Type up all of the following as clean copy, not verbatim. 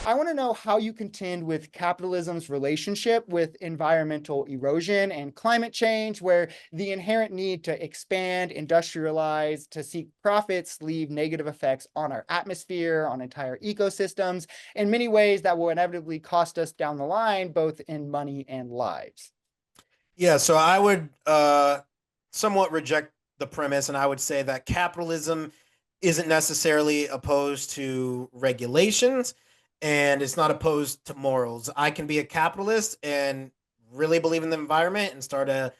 I want to know how you contend with capitalism's relationship with environmental erosion and climate change, where the inherent need to expand, industrialize, to seek profits leave negative effects on our atmosphere, on entire ecosystems, in many ways that will inevitably cost us down the line, both in money and lives. Yeah, so I would somewhat reject the premise, and I would say that capitalism isn't necessarily opposed to regulations and it's not opposed to morals. I can be a capitalist and really believe in the environment and start a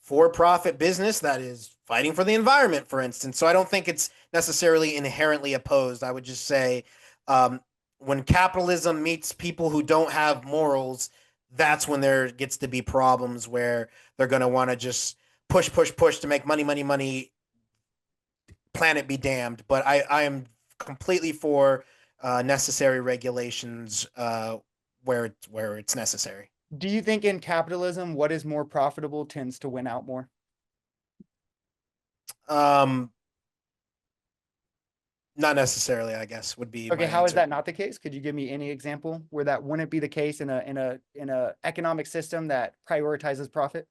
for profit business that is fighting for the environment, for instance. So I don't think it's necessarily inherently opposed. I would just say um, when capitalism meets people who don't have morals, that's when there gets to be problems where they're going to want to just push, push, push to make money, money, money, planet be damned. But I am completely for necessary regulations where it's necessary. Do you think in capitalism, what is more profitable tends to win out more? Um, Not necessarily, I guess, would be Okay, my how is answer. that not the case? Could you give me any example where that wouldn't be the case in a economic system that prioritizes profit?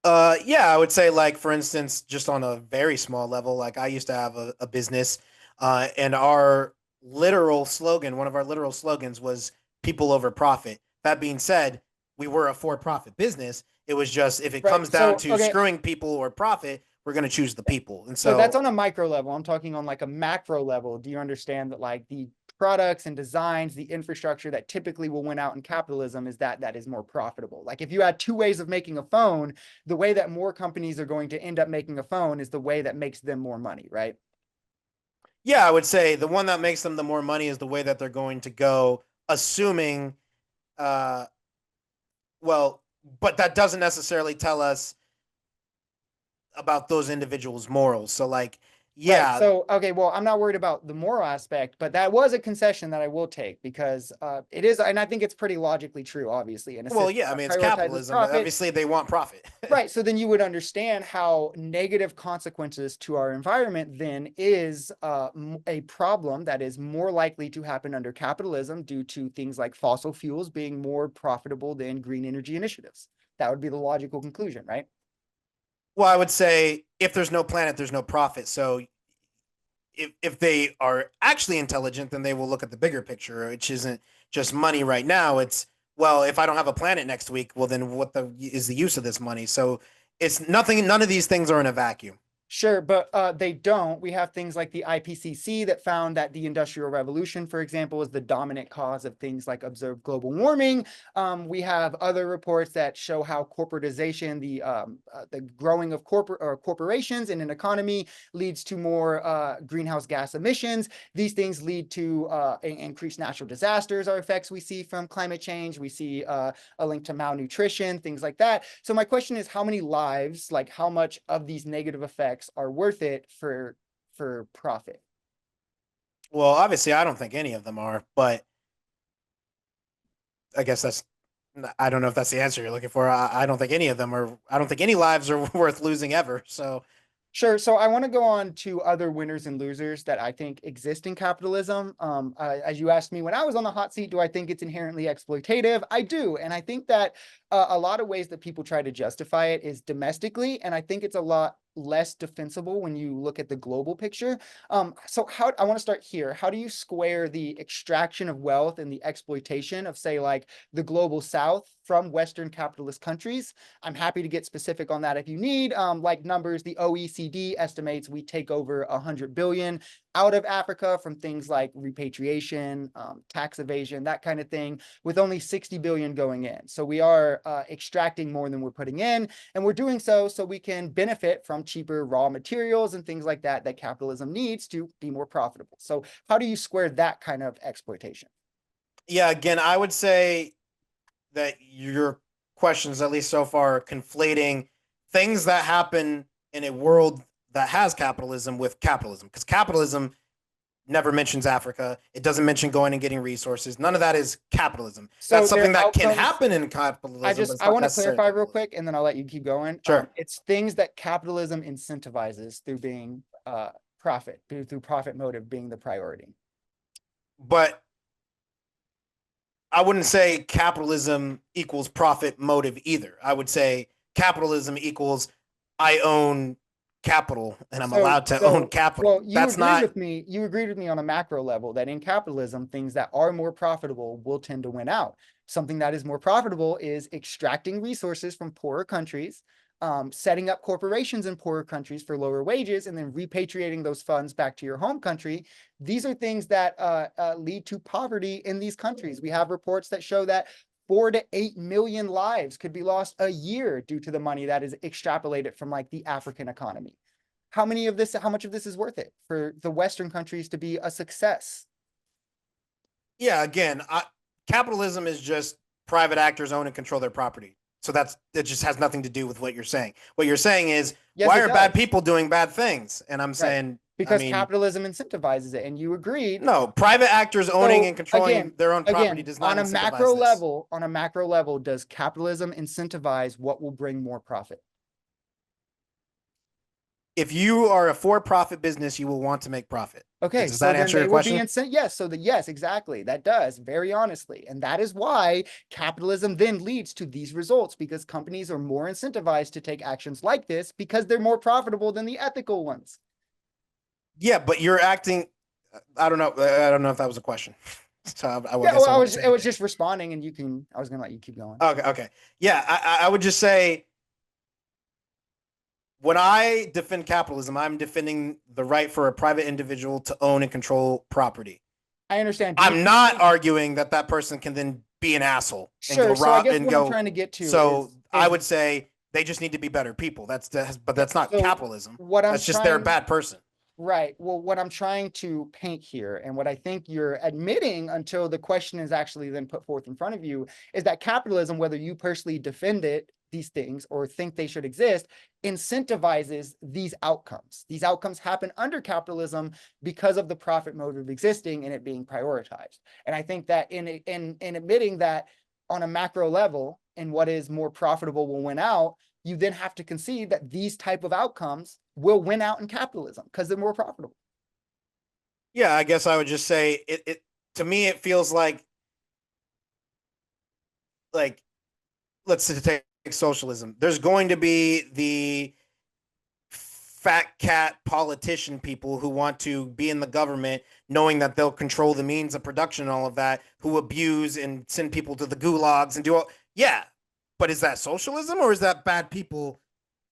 Yeah, I would say, like, for instance, just on a very small level, like I used to have a business, and our literal slogan, one of our literal slogans was people over profit. That being said, we were a for-profit business. It was just if it Right. comes down So, to okay, screwing people or profit, we're going to choose the people. And so that's so, on a micro level. I'm talking on like a macro level. Do you understand that like the products and designs, the infrastructure that typically will win out in capitalism is that is more profitable? Like if you had two ways of making a phone, the way that more companies are going to end up making a phone is the way that makes them more money, right? yeah, I would say the one that makes them the more money is the way that they're going to go, assuming, uh, well, but that doesn't necessarily tell us about those individuals' morals. So, like, Right. yeah, So, okay, well, I'm not worried about the moral aspect, but that was a concession that I will take because it is, and I think it's pretty logically true, obviously, in a well, system yeah, I that mean, it's prioritizes capitalism. profit. Obviously, they want profit. Right. So then you would understand how negative consequences to our environment then is a problem that is more likely to happen under capitalism due to things like fossil fuels being more profitable than green energy initiatives. That would be the logical conclusion, right? Well, I would say if there's no planet, there's no profit. So, if they are actually intelligent, then they will look at the bigger picture, which isn't just money right now. It's, well, if I don't have a planet next week, well, then what is the use of this money? So, it's nothing. None of these things are in a vacuum. Sure, but they don't. We have things like the IPCC that found that the Industrial Revolution, for example, is the dominant cause of things like observed global warming. We have other reports that show how corporatization, the growing of corporations in an economy, leads to more greenhouse gas emissions. These things lead to increased natural disasters, are effects we see from climate change. We see a link to malnutrition, things like that. So my question is, how many lives, like how much of these negative effects are worth it for profit? Well, obviously, I don't think any of them are, but I guess that's. I don't know if that's the answer you're looking for. I don't think any of them are. I don't think any lives are worth losing ever. So, Sure. So I want to go on to other winners and losers that I think exist in capitalism. As you asked me when I was on the hot seat, do I think it's inherently exploitative? I do. And I think that a lot of ways that people try to justify it is domestically. And I think it's a lot less defensible when you look at the global picture. So I want to start here. How do you square the extraction of wealth and the exploitation of, say, like the global South from Western capitalist countries? I'm happy to get specific on that if you need. Like numbers, the OECD estimates we take over 100 billion out of Africa from things like repatriation, tax evasion, that kind of thing, with only 60 billion going in. So we are extracting more than we're putting in, and we're doing so we can benefit from cheaper raw materials and things like that that capitalism needs to be more profitable. So how do you square that kind of exploitation? yeah, again, I would say that your questions, at least so far, are conflating things that happen in a world that has capitalism with capitalism, because capitalism never mentions Africa. It doesn't mention going and getting resources. None of that is capitalism. That's So something their that can outcomes, happen in capitalism, but it's I not want to necessarily clarify real capitalism. quick, and then I'll let you keep going. Sure. It's things that capitalism incentivizes through being profit, through profit motive being the priority. But I wouldn't say capitalism equals profit motive either. I would say capitalism equals I own capital and I'm So, allowed to own so, well, capital. you That's agreed not, with me. You agreed with me on a macro level that in capitalism, things that are more profitable will tend to win out. Something that is more profitable is extracting resources from poorer countries, setting up corporations in poorer countries for lower wages, and then repatriating those funds back to your home country. These are things that lead to poverty in these countries. We have reports that show that 4 to 8 million lives could be lost a year due to the money that is extrapolated from like the African economy. How much of this is worth it for the Western countries to be a success? yeah, again, capitalism is just private actors own and control their property. So that just has nothing to do with what you're saying. What you're saying is, Yes, why it are bad does. people doing bad things? And I'm Right. saying, I Because mean, capitalism incentivizes it. And you agreed. no, private actors owning So and controlling their own property again, does not incentivize this. on a macro level, does capitalism incentivize what will bring more profit? If you are a for-profit business, you will want to make profit. Okay, Does so that then answer they your will be question? yes, so yes, exactly. That does, very honestly. And that is why capitalism then leads to these results because companies are more incentivized to take actions like this because they're more profitable than the ethical ones. Yeah, but you're acting. I don't know. I don't know if that was a question. So I Yeah, guess well, I won't say it was anything. just responding, and I was gonna let you keep going. Okay, okay. Yeah, I would just say when I defend capitalism, I'm defending the right for a private individual to own and control property. I understand. Do you I'm not arguing that that person can then be an asshole and go sure? So I rob guess and what I'm go. trying to get to So I is would say they just need to be better people. But okay. that's not So capitalism. what I'm That's just they're a trying bad person. right. Well, what I'm trying to paint here, and what I think you're admitting until the question is actually then put forth in front of you, is that capitalism, whether you personally defend it, these things, or think they should exist, incentivizes these outcomes. These outcomes happen under capitalism because of the profit motive existing and it being prioritized. And I think that in admitting that on a macro level, and what is more profitable will win out, you then have to concede that these type of outcomes will win out in capitalism because they're more profitable. Yeah, I guess I would just say it to me it feels like let's take socialism. There's going to be the fat cat politician people who want to be in the government knowing that they'll control the means of production and all of that, who abuse and send people to the gulags and do all. Yeah, but is that socialism or is that bad people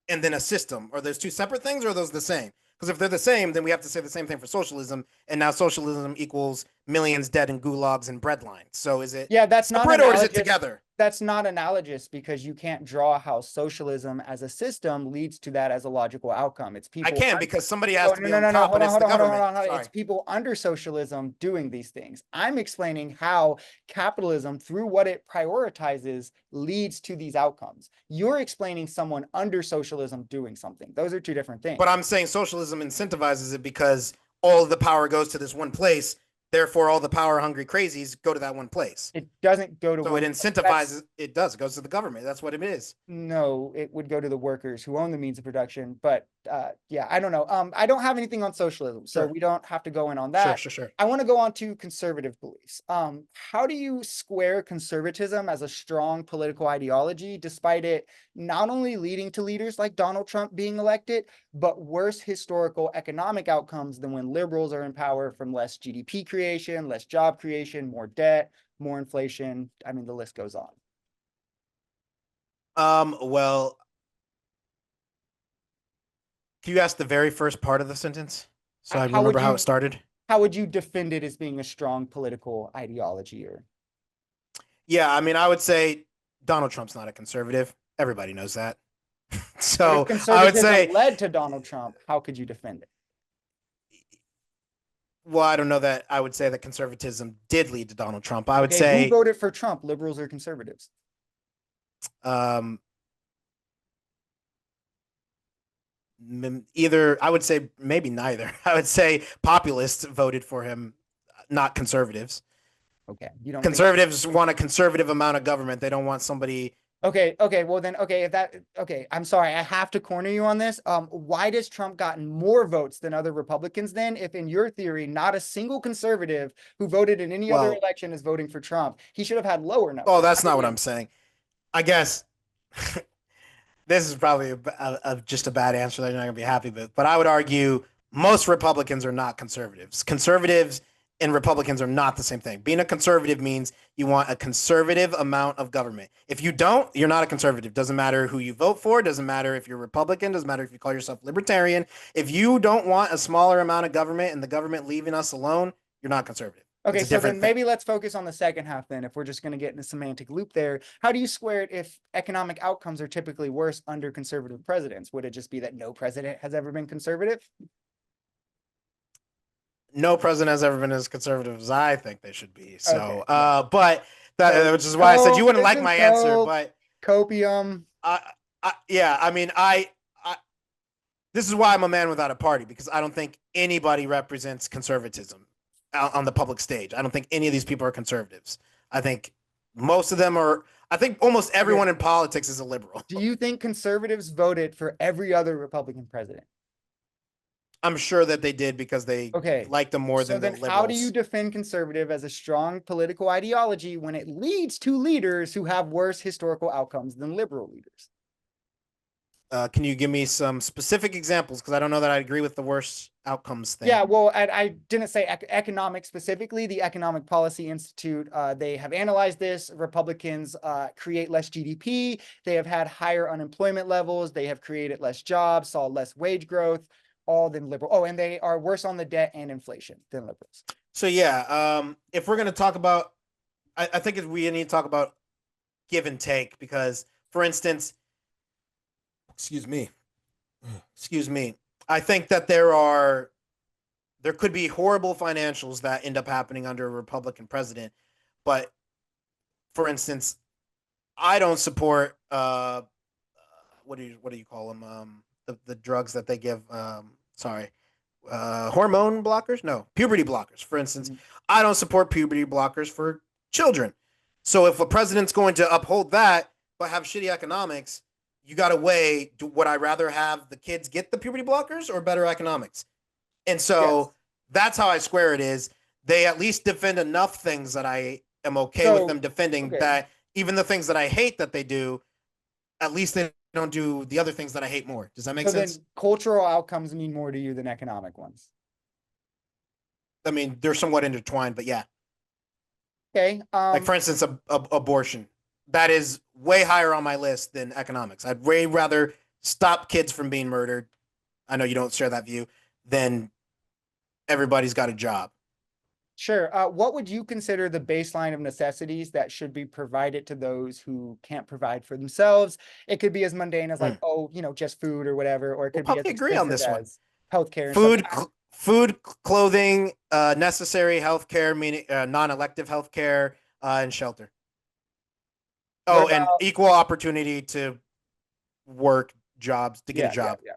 and then a system? Are those two separate things or are those the same? Because if they're the same, then we have to say the same thing for socialism. And now socialism equals millions dead in gulags and bread lines. So is it Yeah, separate or is it together? that's not analogous because you can't draw how socialism as a system leads to that as a logical outcome. It's I people can un- because somebody has Oh, to no, be no, on no, no. top Hold and on, it's hold the on, hold on, hold government. on, hold on. It's Sorry. people under socialism doing these things. I'm explaining how capitalism, through what it prioritizes, leads to these outcomes. You're explaining someone under socialism doing something. Those are two different But things. I'm saying socialism incentivizes it because all of the power goes to this one place. Therefore, all the power hungry crazies go to that one place. It doesn't go to So it one. That's incentivizes, it does, it goes to the government. That's what it is. No, it would go to the workers who own the means of production. But yeah, I don't know. I don't have anything on socialism, so Sure, we don't have to go in on sure, that. sure, sure. I want to go on to conservative beliefs. How do you square conservatism as a strong political ideology, despite it not only leading to leaders like Donald Trump being elected, but worse historical economic outcomes than when liberals are in power from less GDP creation, less job creation, more debt, more inflation. I mean, the list goes on. Well, can you ask the very first part of the sentence so I How would remember how it you started? how would you defend it as being a strong political ideology or Yeah, I mean, I would say Donald Trump's not a conservative. Everybody knows that. but if So I would conservatism say, led to Donald Trump, how could you defend it? well, I don't know that I would say that conservatism did lead to Donald Trump. I would Okay, who say voted for Trump, liberals or conservatives? um, either, I would say maybe neither. I would say populists voted for him, not conservatives. Okay, you don't think Conservatives want a conservative amount of government. They don't want somebody Okay, well then, okay, I'm sorry, I have to corner you on this. Why does Trump gotten more votes than other Republicans then, if in your theory, not a single conservative who voted in any other Well, election is voting for Trump? He should have had lower oh, numbers. that's not what I'm saying. I guess this is probably just a bad answer that you're not going to be happy with. But I would argue most Republicans are not conservatives. Conservatives and Republicans are not the same thing. Being a conservative means you want a conservative amount of government. If you don't, you're not a conservative. Doesn't matter who you vote for. Doesn't matter if you're Republican. Doesn't matter if you call yourself libertarian. If you don't want a smaller amount of government and the government leaving us alone, you're not conservative. Okay, It's a so then different thing. maybe let's focus on the second half then, if we're just going to get in a semantic loop there. How do you square it if economic outcomes are typically worse under conservative presidents? Would it just be that no president has ever been conservative? No president has ever been as conservative as I think they should be. Okay, So, yeah. but that, So which is why I said you wouldn't this like is my answer. coke, But copium. yeah, I mean, I this is why I'm a man without a party because I don't think anybody represents conservatism on the public stage. I don't think any of these people are conservatives. I think most of them are. I think almost everyone in politics is a liberal. Do you think conservatives voted for every other Republican president? I'm sure that they did because they Okay. liked them more So than the then how do you liberals. defend conservative as a strong political ideology when it leads to leaders who have worse historical outcomes than liberal leaders? Can you give me some specific examples? Because I don't know that I agree with the worst outcomes thing. Yeah, well, I didn't say economic specifically. The Economic Policy Institute, they have analyzed this. Republicans create less GDP. They have had higher unemployment levels. They have created less jobs, saw less wage growth, all than liberal. Oh, and they are worse on the debt and inflation than liberals. So yeah, if we're gonna talk about, I think we need to talk about give and take because, for instance, excuse me, excuse me, I think that there could be horrible financials that end up happening under a Republican president, but for instance, I don't support what do you call them the drugs that they give sorry hormone blockers? No, puberty blockers. For instance, I don't support puberty blockers for children. So if a president's going to uphold that but have shitty economics, you got to weigh: would I rather have the kids get the puberty blockers or better economics? And so Yes. that's how I square it. Is they at least defend enough things that I am okay with them So, defending okay. that even the things that I hate that they do, at least they don't do the other things that I hate more. Does that make So then sense? cultural outcomes mean more to you than economic ones. I mean, they're somewhat intertwined, but yeah. Okay. Like for instance, abortion. That is way higher on my list than economics. I'd way rather stop kids from being murdered. I know you don't share that view. Than everybody's got a job. Sure. What would you consider the baseline of necessities that should be provided to those who can't provide for themselves? It could be as mundane as like, oh, just food or whatever, or it We'll could be as probably agree on expensive this one. as healthcare and stuff. Food, clothing, necessary healthcare, meaning non-elective healthcare, and shelter. What Oh, and about, equal opportunity to work jobs to get a job. yeah.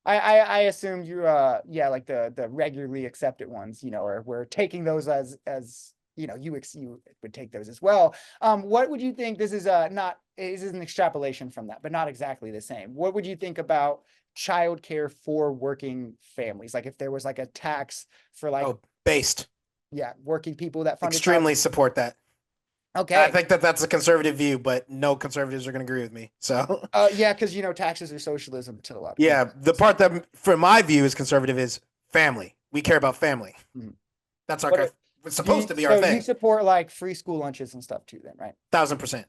I assume you like the regularly accepted ones, or we're taking those as you would take those as well. What would you think? This is not this is an extrapolation from that, but not exactly the same. What would you think about childcare for working families? Like if there was like a tax for like based. Yeah, working people that funded extremely support that. Okay. I think that's a conservative view, but no conservatives are going to agree with me. So yeah, because taxes are socialism to a lot of yeah, people. the part that from my view is conservative is family. We care about family. That's our it's supposed to be our thing. You support like free school lunches and stuff too, then, right? 1000%.